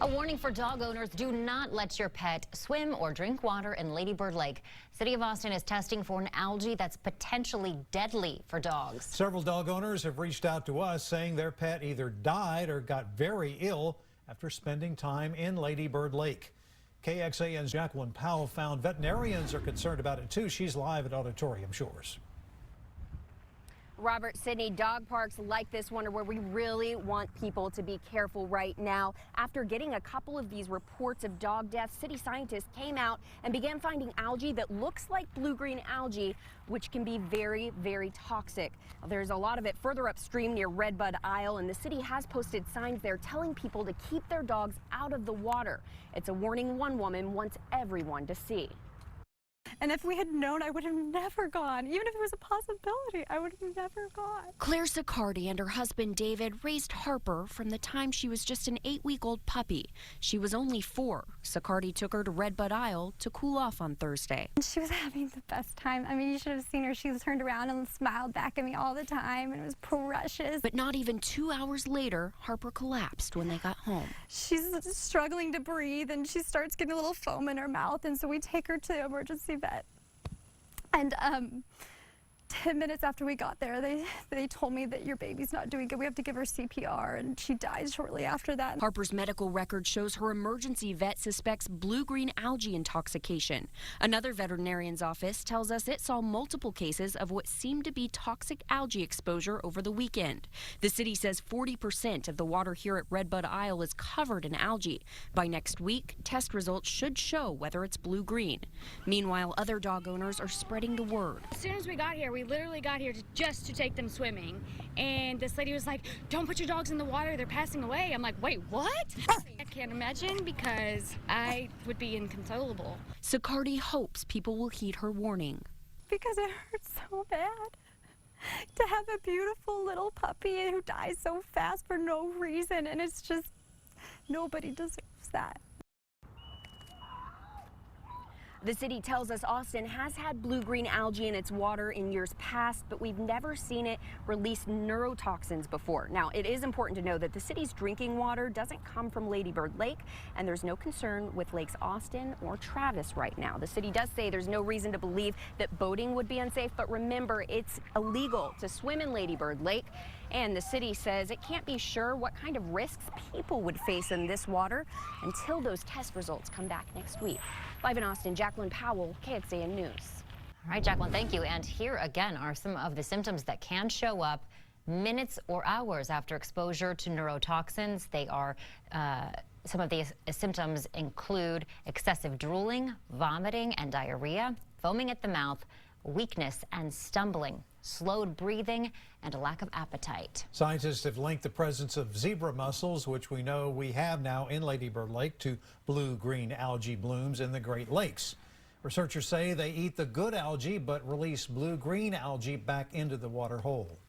A warning for dog owners: do not let your pet swim or drink water in Lady Bird Lake. City of Austin is testing for an algae that's potentially deadly for dogs. Several dog owners have reached out to us saying their pet either died or got very ill after spending time in Lady Bird Lake. KXAN's Jacqueline Powell found veterinarians are concerned about it too. She's live at Auditorium Shores. Robert, Sydney, dog parks like this one are where we really want people to be careful right now. After getting a couple of these reports of dog deaths, city scientists came out and began finding algae that looks like blue-green algae, which can be very, very toxic. There's a lot of it further upstream near Redbud Isle, and the city has posted signs there telling people to keep their dogs out of the water. It's a warning one woman wants everyone to see. And if we had known, I would have never gone. Even if it was a possibility, I would have never gone. Claire Sicardi and her husband David raised Harper from the time she was just an 8-week-old puppy. She was only 4. Sicardi took her to Redbud Isle to cool off on Thursday. She was having the best time. I mean, you should have seen her. She turned around and smiled back at me all the time, and it was precious. But not even 2 hours later, Harper collapsed when they got home. She's struggling to breathe, and she starts getting a little foam in her mouth, and so we take her to the emergency vet. And 10 minutes after we got there, they told me that your baby's not doing good. We have to give her CPR, and she died shortly after that. Harper's medical record shows her emergency vet suspects blue-green algae intoxication. Another veterinarian's office tells us it saw multiple cases of what seemed to be toxic algae exposure over the weekend. The city says 40% of the water here at Redbud Isle is covered in algae. By next week, test results should show whether it's blue-green. Meanwhile, other dog owners are spreading the word. As soon as we got here, we literally got here just to take them swimming, and this lady was like, "Don't put your dogs in the water, they're passing away." I'm like, wait, what? I can't imagine, because I would be inconsolable. Sicardi hopes people will heed her warning. Because it hurts so bad to have a beautiful little puppy who dies so fast for no reason, and it's just, nobody deserves that. The city tells us Austin has had blue-green algae in its water in years past, but we've never seen it release neurotoxins before. Now, it is important to know that the city's drinking water doesn't come from Lady Bird Lake, and there's no concern with Lakes Austin or Travis right now. The city does say there's no reason to believe that boating would be unsafe, but remember, it's illegal to swim in Lady Bird Lake, and the city says it can't be sure what kind of risks people would face in this water until those test results come back next week. Live in Austin, Jacqueline Powell, KXAN News. All right, Jacqueline, thank you. And here again are some of the symptoms that can show up minutes or hours after exposure to neurotoxins. They are some of these symptoms include excessive drooling, vomiting and diarrhea, foaming at the mouth, weakness and stumbling, slowed breathing, and a lack of appetite. Scientists have linked the presence of zebra mussels, which we know we have now in Lady Bird Lake, to blue-green algae blooms in the Great Lakes. Researchers say they eat the good algae but release blue-green algae back into the water hole.